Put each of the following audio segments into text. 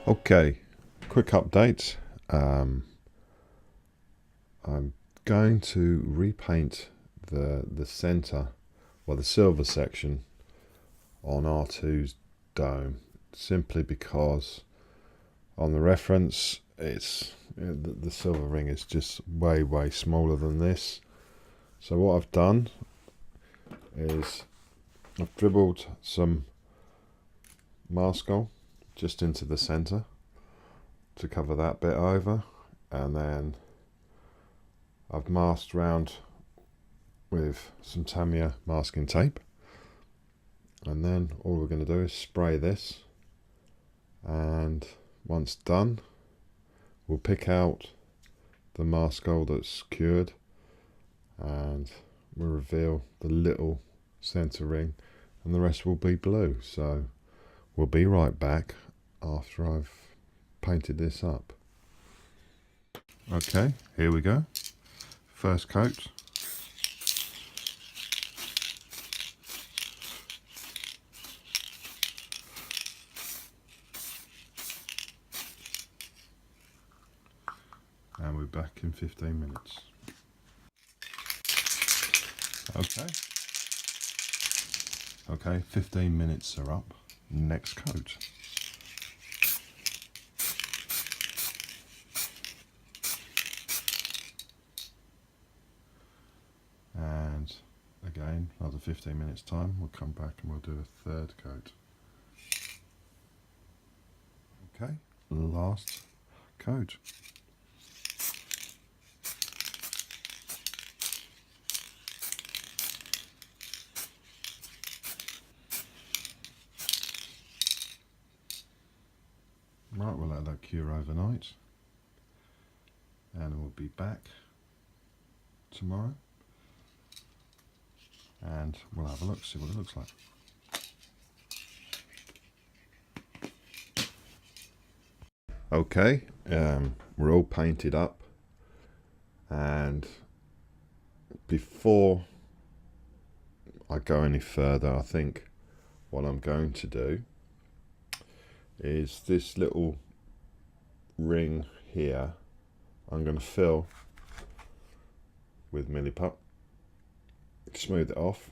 Okay, quick update. I'm going to repaint the center, well, the silver section on R2's dome, simply because on the reference the silver ring is just way smaller than this. So what I've done is I've dribbled some mascol just into the center to cover that bit over, and then I've masked round with some Tamiya masking tape, and then all we're going to do is spray this, and once done we'll pick out the mascol that's cured and we'll reveal the little center ring, and the rest will be blue. So we'll be right back after I've painted this up. Okay, here we go. First coat. And we're back in 15 minutes. Okay, 15 minutes are up. Next coat. And again, another 15 minutes time, we'll come back and we'll do a third coat. Okay, last coat. Right, we'll let that cure overnight, and we'll be back tomorrow, and we'll have a look, see what it looks like. Okay, we're all painted up, and before I go any further, I think what I'm going to do is this little ring here I'm going to fill with Milliput, smooth it off,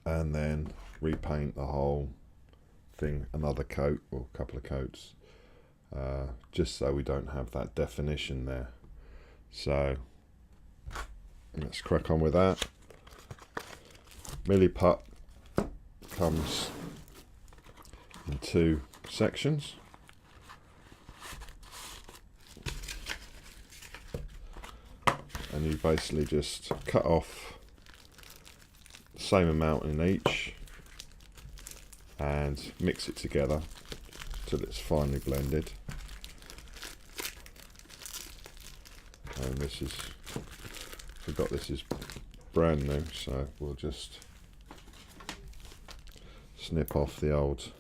and then repaint the whole thing another coat or a couple of coats, just so we don't have that definition there. So let's crack on with that. Milliput comes in two sections. And you basically just cut off the same amount in each and mix it together till it's finely blended. And this is, forgot this is brand new, so we'll just snip off the old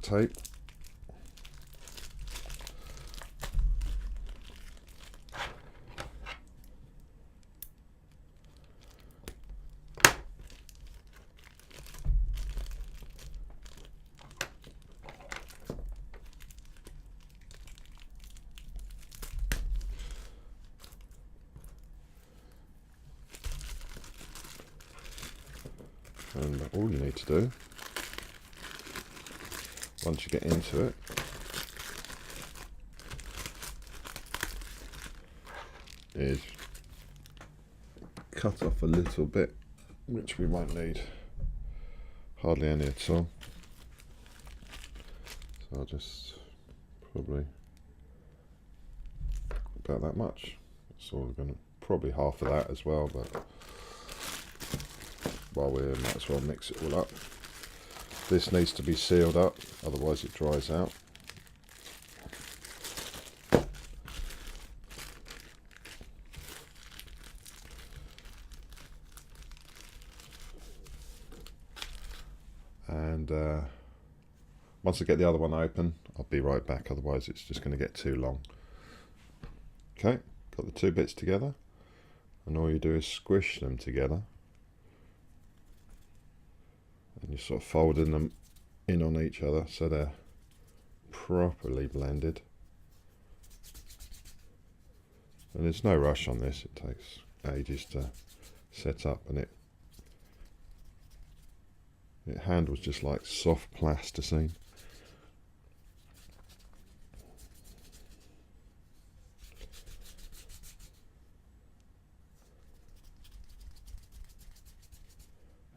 tape. And all you need to do, once you get into it, is cut off a little bit, which we won't need hardly any at all. So I'll just probably about that much. So we're going to probably half of that as well, but while we're here, might as well mix it all up. This needs to be sealed up, otherwise it dries out. And once I get the other one open, I'll be right back, otherwise it's just going to get too long. Okay, got the two bits together, and all you do is squish them together, And you're sort of folding them in on each other so they're properly blended. And there's no rush on this, it takes ages to set up, and it handles just like soft plasticine.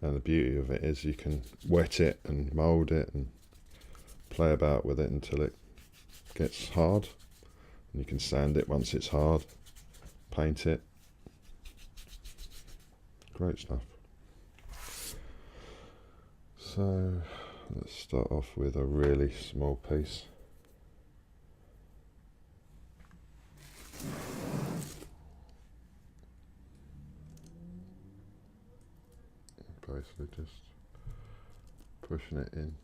And the beauty of it is you can wet it and mould it and play about with it until it gets hard. And you can sand it once it's hard, paint it. Great stuff. So let's start off with a really small piece. Basically just pushing it in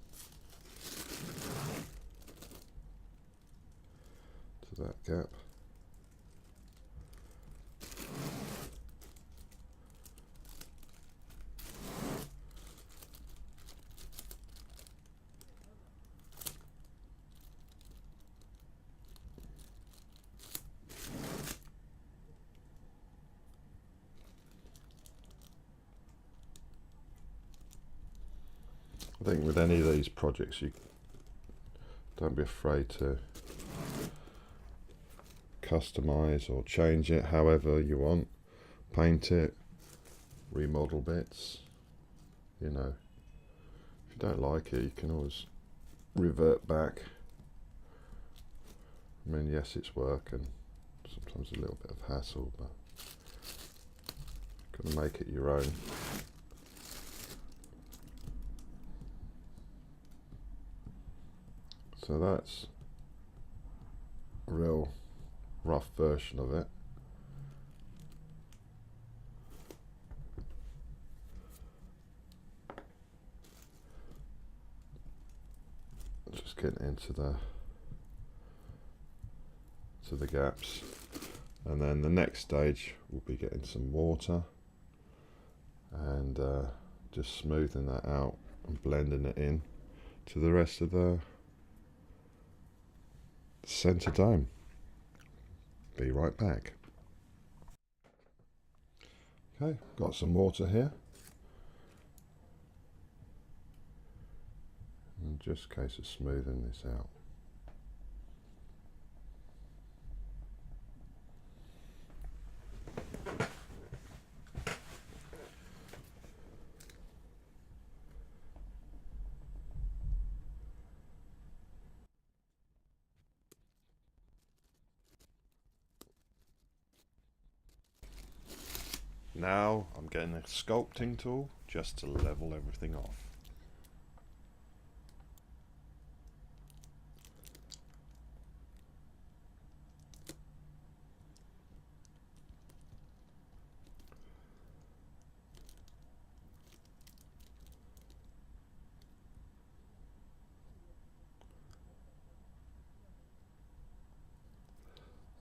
to that gap. I think with any of these projects, you don't be afraid to customize or change it however you want. Paint it, remodel bits. You know, if you don't like it, you can always revert back. I mean, yes, it's work and sometimes a little bit of hassle, but you've got to make it your own. So that's a real rough version of it. Just getting into the gaps, and then the next stage will be getting some water and just smoothing that out and blending it in to the rest of the center dome. Be right back. Okay, got some water here. And just a case of smoothing this out. Now I'm getting a sculpting tool just to level everything off.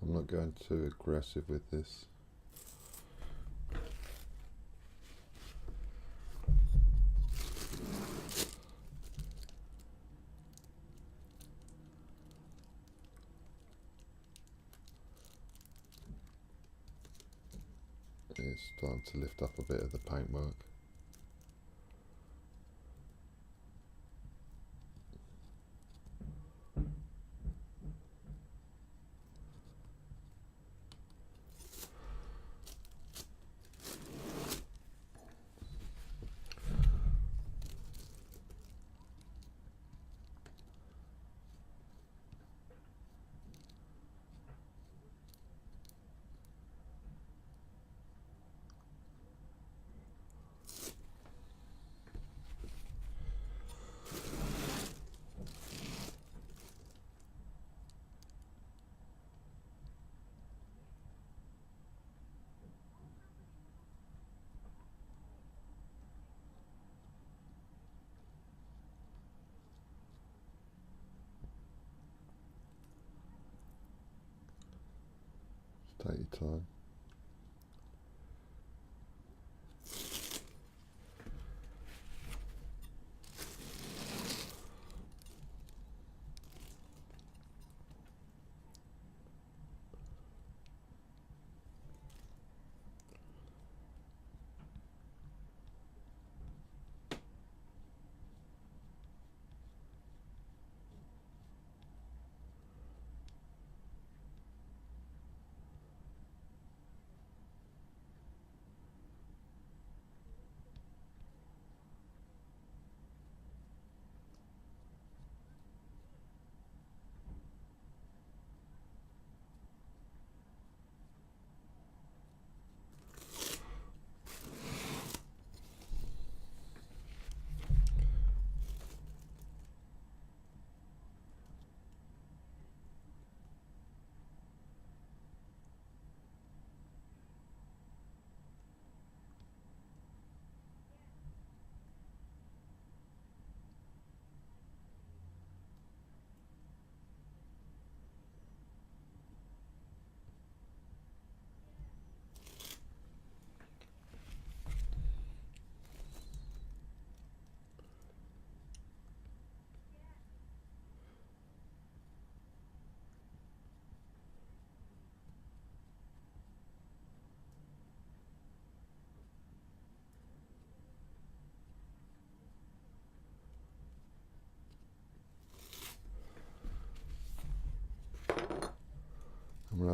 I'm not going too aggressive with this. It's starting to lift up a bit of the paintwork. Take your time.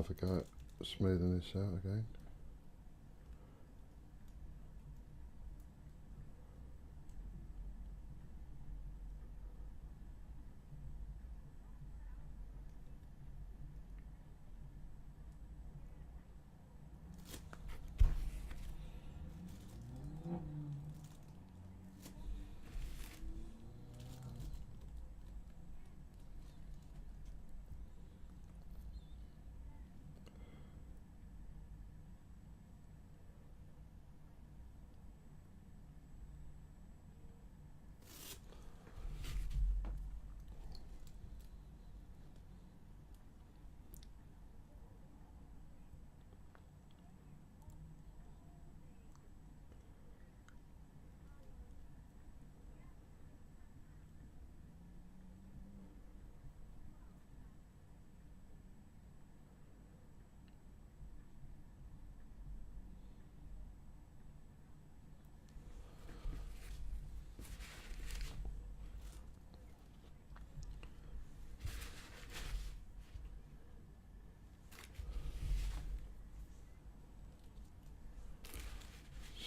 have a go at smoothing this out again.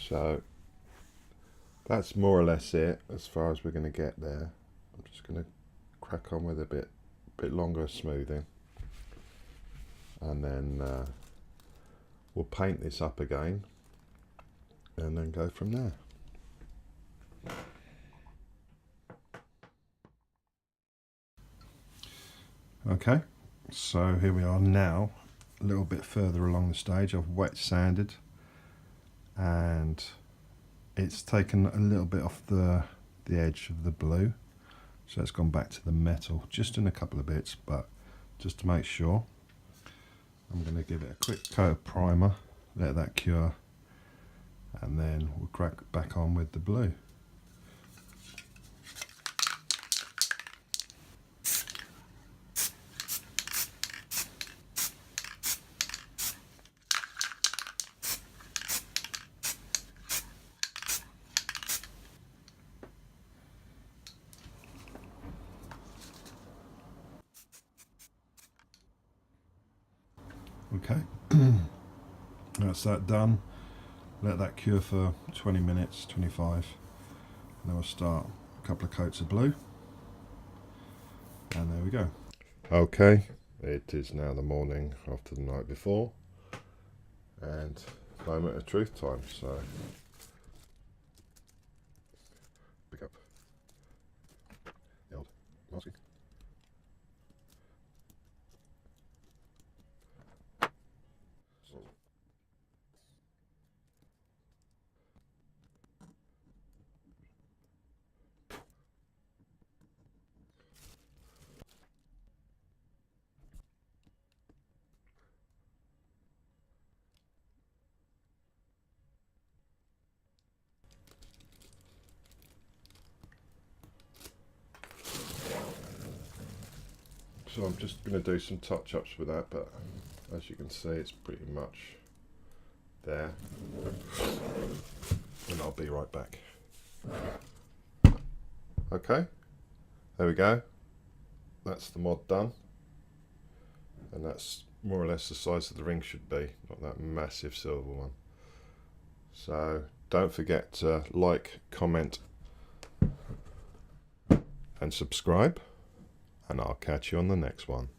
So that's more or less it as far as we're going to get there. I'm just going to crack on with a bit longer smoothing, and then we'll paint this up again and then go from there. Okay, so here we are now, a little bit further along the stage. I've wet sanded and it's taken a little bit off the edge of the blue, so it's gone back to the metal just in a couple of bits, but just to make sure, I'm going to give it a quick coat of primer, let that cure, and then we'll crack back on with the blue. Okay, that's that done. Let that cure for 20 minutes, 25, and then we'll start a couple of coats of blue, and there we go. Okay, it is now the morning after the night before, and moment of truth time, so pick up the old masking. So I'm just going to do some touch-ups with that, but as you can see it's pretty much there, and I'll be right back. Okay, there we go, that's the mod done, and that's more or less the size that the ring should be, not that massive silver one. So don't forget to like, comment and subscribe, and I'll catch you on the next one.